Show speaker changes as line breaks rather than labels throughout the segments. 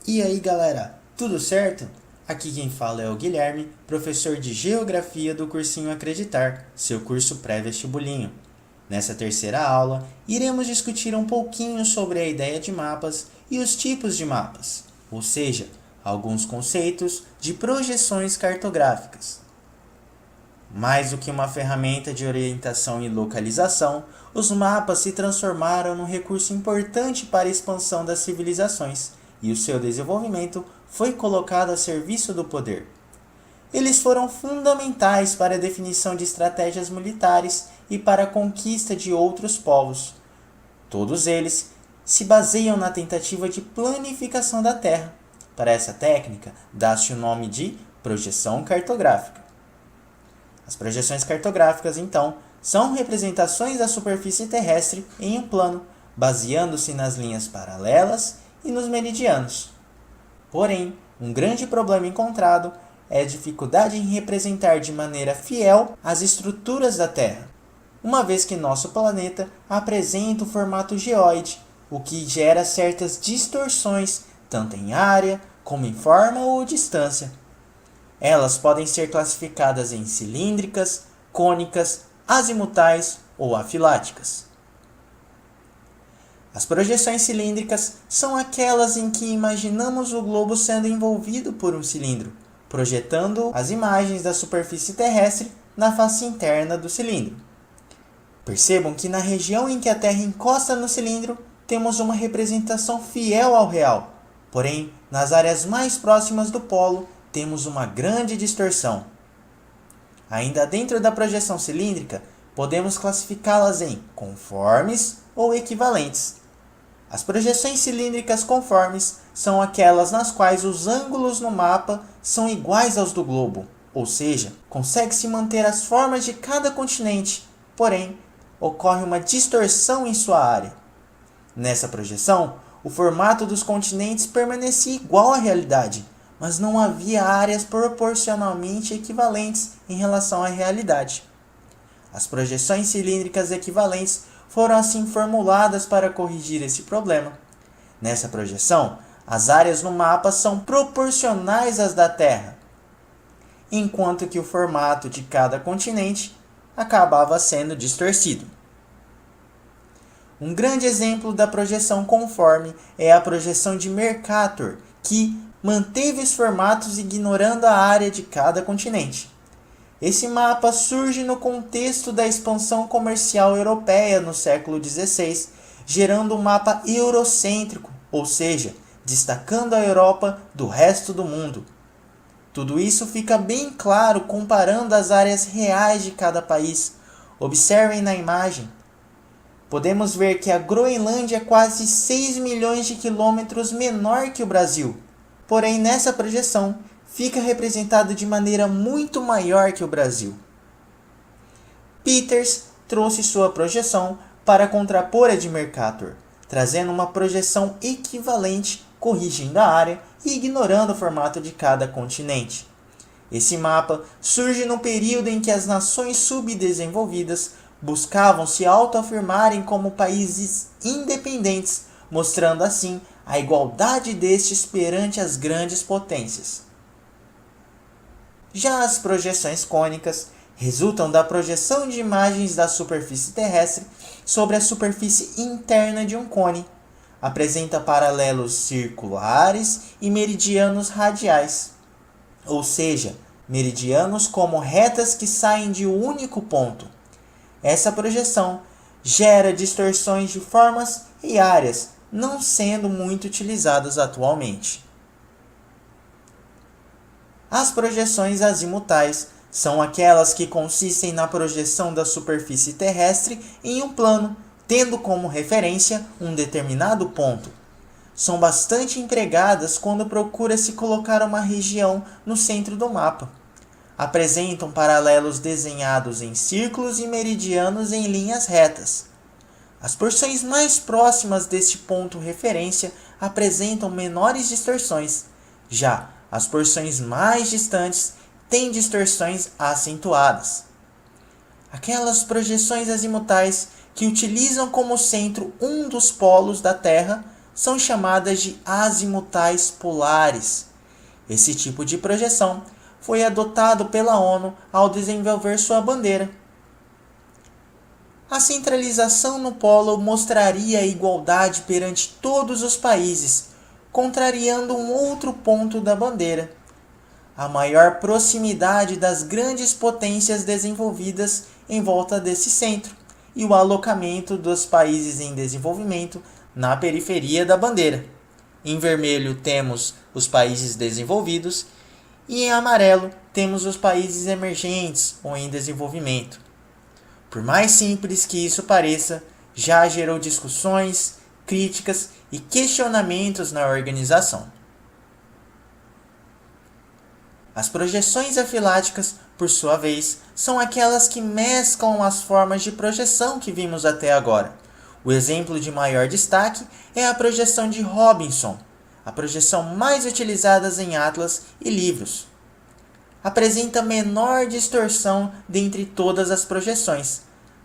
E aí galera, tudo certo? Aqui quem fala é o Guilherme, professor de Geografia do cursinho Acreditar, seu curso pré-vestibulinho. Nessa terceira aula, iremos discutir um pouquinho sobre a ideia de mapas e os tipos de mapas, ou seja, alguns conceitos de projeções cartográficas. Mais do que uma ferramenta de orientação e localização, os mapas se transformaram num recurso importante para a expansão das civilizações, e o seu desenvolvimento foi colocado a serviço do poder. Eles foram fundamentais para a definição de estratégias militares e para a conquista de outros povos. Todos eles se baseiam na tentativa de planificação da Terra. Para essa técnica, dá-se o nome de projeção cartográfica. As projeções cartográficas, então, são representações da superfície terrestre em um plano, baseando-se nas linhas paralelas e nos meridianos. Porém, um grande problema encontrado é a dificuldade em representar de maneira fiel as estruturas da Terra, uma vez que nosso planeta apresenta o formato geóide, o que gera certas distorções, tanto em área como em forma ou distância. Elas podem ser classificadas em cilíndricas, cônicas, azimutais ou afiláticas. As projeções cilíndricas são aquelas em que imaginamos o globo sendo envolvido por um cilindro, projetando as imagens da superfície terrestre na face interna do cilindro. Percebam que na região em que a Terra encosta no cilindro, temos uma representação fiel ao real, porém, nas áreas mais próximas do polo, temos uma grande distorção. Ainda dentro da projeção cilíndrica, podemos classificá-las em conformes ou equivalentes. As projeções cilíndricas conformes são aquelas nas quais os ângulos no mapa são iguais aos do globo, ou seja, consegue-se manter as formas de cada continente, porém, ocorre uma distorção em sua área. Nessa projeção, o formato dos continentes permanecia igual à realidade, mas não havia áreas proporcionalmente equivalentes em relação à realidade. As projeções cilíndricas equivalentes foram assim formuladas para corrigir esse problema. Nessa projeção, as áreas no mapa são proporcionais às da Terra, enquanto que o formato de cada continente acabava sendo distorcido. Um grande exemplo da projeção conforme é a projeção de Mercator, que manteve os formatos ignorando a área de cada continente. Esse mapa surge no contexto da expansão comercial europeia no século XVI, gerando um mapa eurocêntrico, ou seja, destacando a Europa do resto do mundo. Tudo isso fica bem claro comparando as áreas reais de cada país. Observem na imagem. Podemos ver que a Groenlândia é quase 6 milhões de quilômetros menor que o Brasil. Porém, nessa projeção, fica representado de maneira muito maior que o Brasil. Peters trouxe sua projeção para contrapor a de Mercator, trazendo uma projeção equivalente, corrigindo a área e ignorando o formato de cada continente. Esse mapa surge no período em que as nações subdesenvolvidas buscavam se autoafirmarem como países independentes, mostrando assim a igualdade destes perante as grandes potências. Já as projeções cônicas resultam da projeção de imagens da superfície terrestre sobre a superfície interna de um cone. Apresenta paralelos circulares e meridianos radiais, ou seja, meridianos como retas que saem de um único ponto. Essa projeção gera distorções de formas e áreas, não sendo muito utilizadas atualmente. As projeções azimutais são aquelas que consistem na projeção da superfície terrestre em um plano, tendo como referência um determinado ponto. São bastante empregadas quando procura-se colocar uma região no centro do mapa. Apresentam paralelos desenhados em círculos e meridianos em linhas retas. As porções mais próximas deste ponto referência apresentam menores distorções, já as porções mais distantes têm distorções acentuadas. Aquelas projeções azimutais que utilizam como centro um dos polos da Terra são chamadas de azimutais polares. Esse tipo de projeção foi adotado pela ONU ao desenvolver sua bandeira. A centralização no polo mostraria a igualdade perante todos os países, contrariando um outro ponto da bandeira: a maior proximidade das grandes potências desenvolvidas em volta desse centro e o alocamento dos países em desenvolvimento na periferia da bandeira. Em vermelho temos os países desenvolvidos e em amarelo temos os países emergentes ou em desenvolvimento. Por mais simples que isso pareça, já gerou discussões, críticas e questionamentos na organização. As projeções afiláticas, por sua vez, são aquelas que mesclam as formas de projeção que vimos até agora. O exemplo de maior destaque é a projeção de Robinson, a projeção mais utilizada em atlas e livros. Apresenta menor distorção dentre todas as projeções,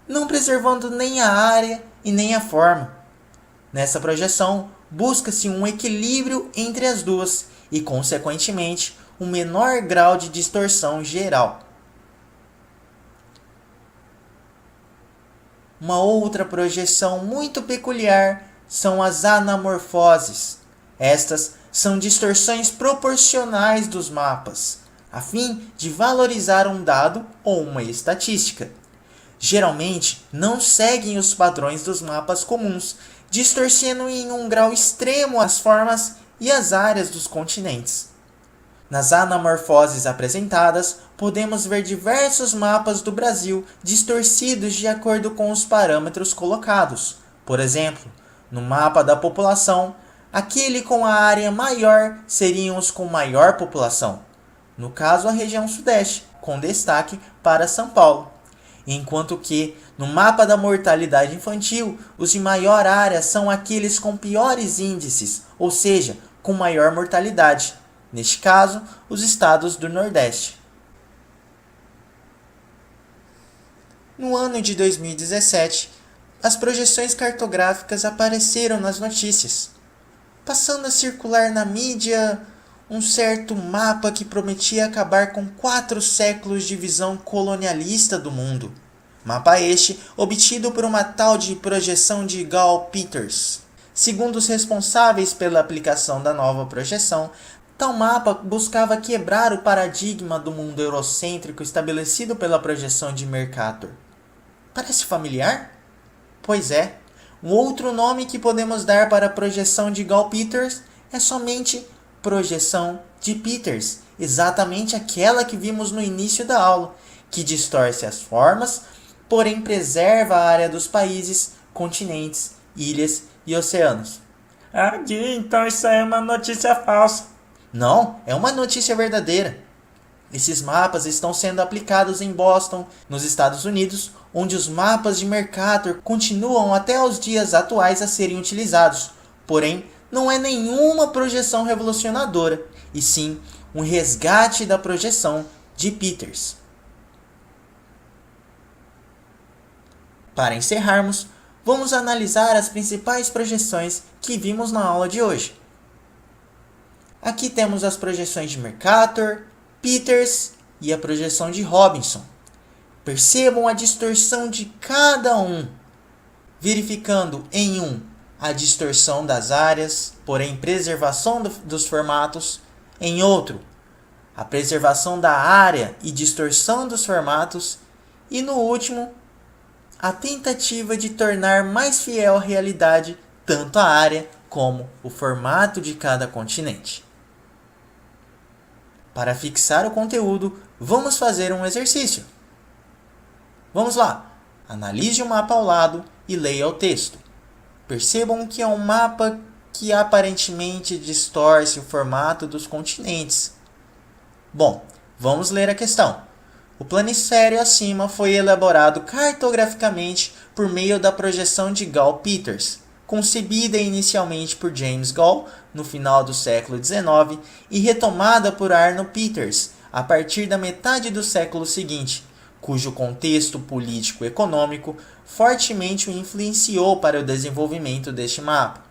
não preservando nem a área e nem a forma. Nessa projeção, busca-se um equilíbrio entre as duas e, consequentemente, um menor grau de distorção geral. Uma outra projeção muito peculiar são as anamorfoses. Estas são distorções proporcionais dos mapas, a fim de valorizar um dado ou uma estatística. Geralmente, não seguem os padrões dos mapas comuns, distorcendo em um grau extremo as formas e as áreas dos continentes. Nas anamorfoses apresentadas, podemos ver diversos mapas do Brasil distorcidos de acordo com os parâmetros colocados. Por exemplo, no mapa da população, aquele com a área maior seriam os com maior população, no caso a região sudeste, com destaque para São Paulo. Enquanto que, no mapa da mortalidade infantil, os de maior área são aqueles com piores índices, ou seja, com maior mortalidade. Neste caso, os estados do Nordeste. No ano de 2017, as projeções cartográficas apareceram nas notícias, passando a circular na mídia um certo mapa que prometia acabar com 4 séculos de visão colonialista do mundo. Mapa este obtido por uma tal de projeção de Gall Peters. Segundo os responsáveis pela aplicação da nova projeção, tal mapa buscava quebrar o paradigma do mundo eurocêntrico estabelecido pela projeção de Mercator. Parece familiar? Pois é. Um outro nome que podemos dar para a projeção de Gall Peters é somente projeção de Peters, exatamente aquela que vimos no início da aula, que distorce as formas, porém preserva a área dos países, continentes, ilhas e oceanos.
Gui, então isso aí é uma notícia falsa.
Não, é uma notícia verdadeira. Esses mapas estão sendo aplicados em Boston, nos Estados Unidos, onde os mapas de Mercator continuam até os dias atuais a serem utilizados. Porém, não é nenhuma projeção revolucionadora, e sim um resgate da projeção de Peters. Para encerrarmos, vamos analisar as principais projeções que vimos na aula de hoje. Aqui temos as projeções de Mercator, Peters e a projeção de Robinson. Percebam a distorção de cada um, verificando em um a distorção das áreas, porém preservação dos formatos; em outro, a preservação da área e distorção dos formatos; e no último, a tentativa de tornar mais fiel à realidade tanto a área como o formato de cada continente. Para fixar o conteúdo, vamos fazer um exercício. Vamos lá! Analise o mapa ao lado e leia o texto. Percebam que é um mapa que aparentemente distorce o formato dos continentes. Bom, vamos ler a questão. O planisfério acima foi elaborado cartograficamente por meio da projeção de Gall Peters, concebida inicialmente por James Gall no final do século XIX e retomada por Arno Peters a partir da metade do século seguinte, cujo contexto político-econômico fortemente o influenciou para o desenvolvimento deste mapa.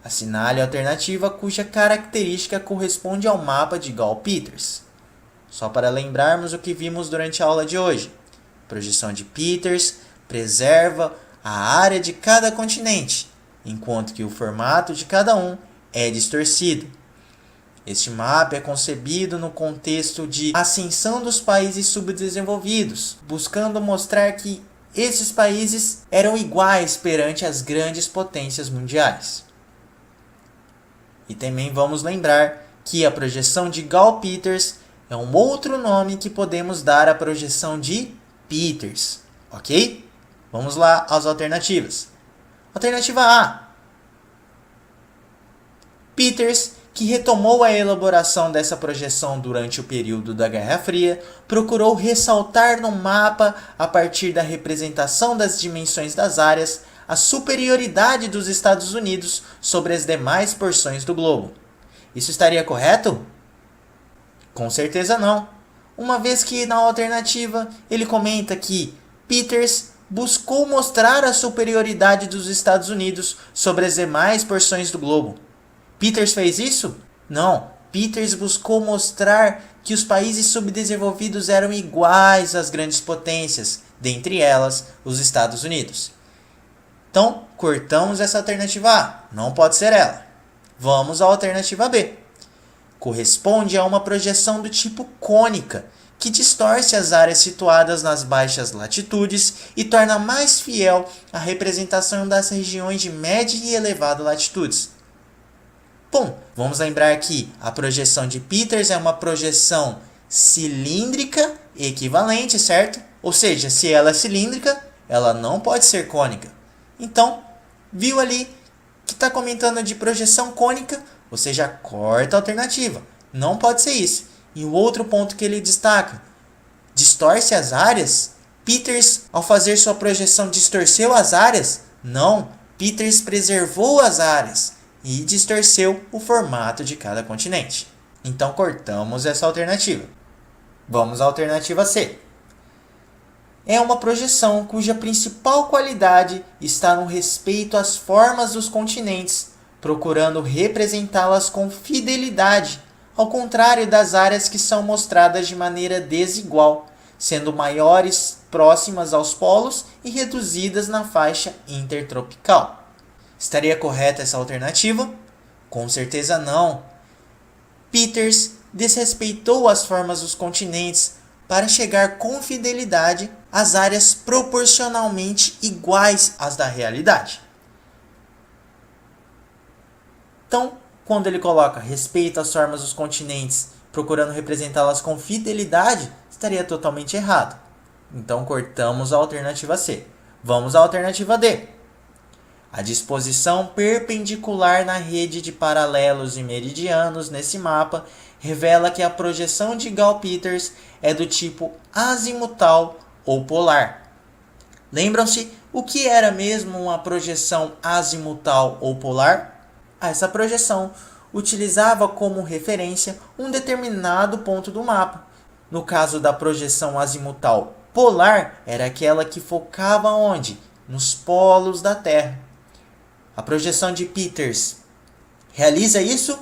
Assinale a alternativa cuja característica corresponde ao mapa de Gall-Peters. Só para lembrarmos o que vimos durante a aula de hoje. A projeção de Peters preserva a área de cada continente, enquanto que o formato de cada um é distorcido. Este mapa é concebido no contexto de ascensão dos países subdesenvolvidos, buscando mostrar que esses países eram iguais perante as grandes potências mundiais. E também vamos lembrar que a projeção de Gall-Peters é um outro nome que podemos dar à projeção de Peters, ok? Vamos lá às alternativas. Alternativa A. Peters, que retomou a elaboração dessa projeção durante o período da Guerra Fria, procurou ressaltar no mapa, a partir da representação das dimensões das áreas, a superioridade dos Estados Unidos sobre as demais porções do globo. Isso estaria correto? Com certeza não, uma vez que na alternativa ele comenta que Peters buscou mostrar a superioridade dos Estados Unidos sobre as demais porções do globo. Peters fez isso? Não. Peters buscou mostrar que os países subdesenvolvidos eram iguais às grandes potências, dentre elas os Estados Unidos. Então, cortamos essa alternativa A. Não pode ser ela. Vamos à alternativa B. Corresponde a uma projeção do tipo cônica, que distorce as áreas situadas nas baixas latitudes e torna mais fiel a representação das regiões de média e elevada latitudes. Bom, vamos lembrar que a projeção de Peters é uma projeção cilíndrica equivalente, certo? Ou seja, se ela é cilíndrica, ela não pode ser cônica. Então, viu ali que está comentando de projeção cônica, você já corta a alternativa. Não pode ser isso. E o outro ponto que ele destaca, distorce as áreas? Peters, ao fazer sua projeção, distorceu as áreas? Não, Peters preservou as áreas e distorceu o formato de cada continente. Então cortamos essa alternativa. Vamos à alternativa C. É uma projeção cuja principal qualidade está no respeito às formas dos continentes, procurando representá-las com fidelidade, ao contrário das áreas que são mostradas de maneira desigual, sendo maiores próximas aos polos e reduzidas na faixa intertropical. Estaria correta essa alternativa? Com certeza não. Peters desrespeitou as formas dos continentes para chegar com fidelidade às áreas proporcionalmente iguais às da realidade. Então, quando ele coloca respeito às formas dos continentes, procurando representá-las com fidelidade, estaria totalmente errado. Então, cortamos a alternativa C. Vamos à alternativa D. A disposição perpendicular na rede de paralelos e meridianos nesse mapa revela que a projeção de Gall-Peters é do tipo azimutal ou polar. Lembram-se o que era mesmo uma projeção azimutal ou polar? Essa projeção utilizava como referência um determinado ponto do mapa. No caso da projeção azimutal polar, era aquela que focava onde? Nos polos da Terra. A projeção de Peters realiza isso?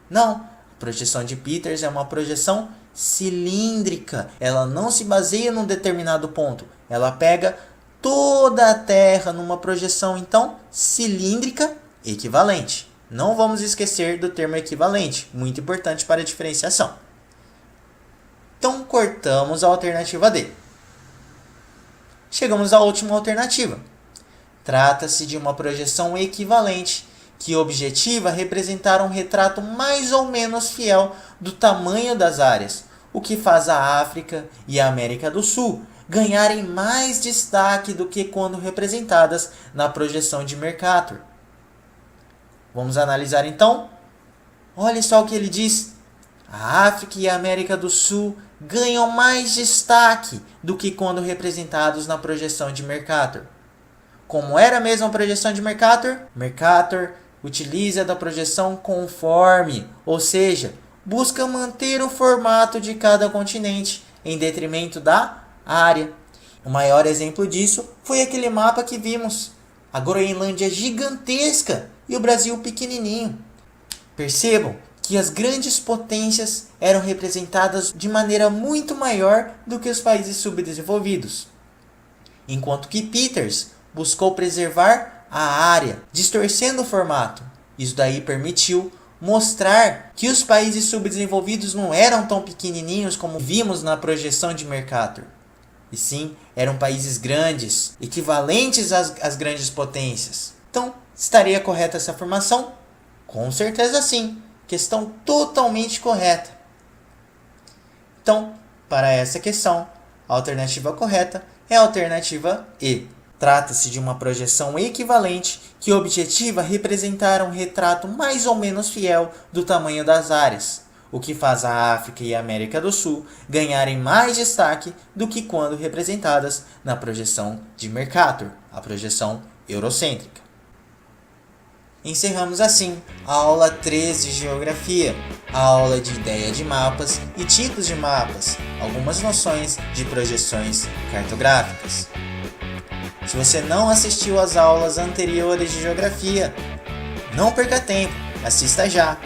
Não. A projeção de Peters é uma projeção cilíndrica. Ela não se baseia num determinado ponto. Ela pega toda a Terra numa projeção, então, cilíndrica equivalente. Não vamos esquecer do termo equivalente, muito importante para a diferenciação. Então, cortamos a alternativa D. Chegamos à última alternativa. Trata-se de uma projeção equivalente, que objetiva representar um retrato mais ou menos fiel do tamanho das áreas, o que faz a África e a América do Sul ganharem mais destaque do que quando representadas na projeção de Mercator. Vamos analisar então? Olha só o que ele diz. A África e a América do Sul ganham mais destaque do que quando representados na projeção de Mercator. Como era mesmo a projeção de Mercator? Mercator utiliza da projeção conforme, ou seja, busca manter o formato de cada continente em detrimento da área. O maior exemplo disso foi aquele mapa que vimos. A Groenlândia gigantesca e o Brasil pequenininho. Percebam que as grandes potências eram representadas de maneira muito maior do que os países subdesenvolvidos, enquanto que Peters buscou preservar a área, distorcendo o formato. Isso daí permitiu mostrar que os países subdesenvolvidos não eram tão pequenininhos como vimos na projeção de Mercator, e sim eram países grandes, equivalentes às grandes potências. Então, estaria correta essa afirmação? Com certeza sim. Questão totalmente correta. Então, para essa questão, a alternativa correta é a alternativa E. Trata-se de uma projeção equivalente que objetiva representar um retrato mais ou menos fiel do tamanho das áreas, o que faz a África e a América do Sul ganharem mais destaque do que quando representadas na projeção de Mercator, a projeção eurocêntrica. Encerramos assim a aula 13 de Geografia, a aula de ideia de mapas e tipos de mapas, algumas noções de projeções cartográficas. Se você não assistiu às aulas anteriores de Geografia, não perca tempo, assista já.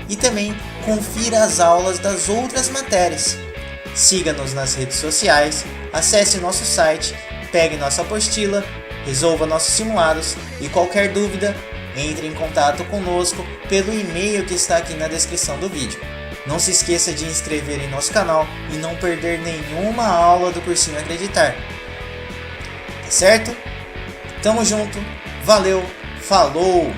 E também confira as aulas das outras matérias. Siga-nos nas redes sociais, acesse nosso site, pegue nossa apostila, resolva nossos simulados e qualquer dúvida, entre em contato conosco pelo e-mail que está aqui na descrição do vídeo. Não se esqueça de inscrever em nosso canal e não perder nenhuma aula do Cursinho Acreditar. Tá certo? Tamo junto, valeu, falou!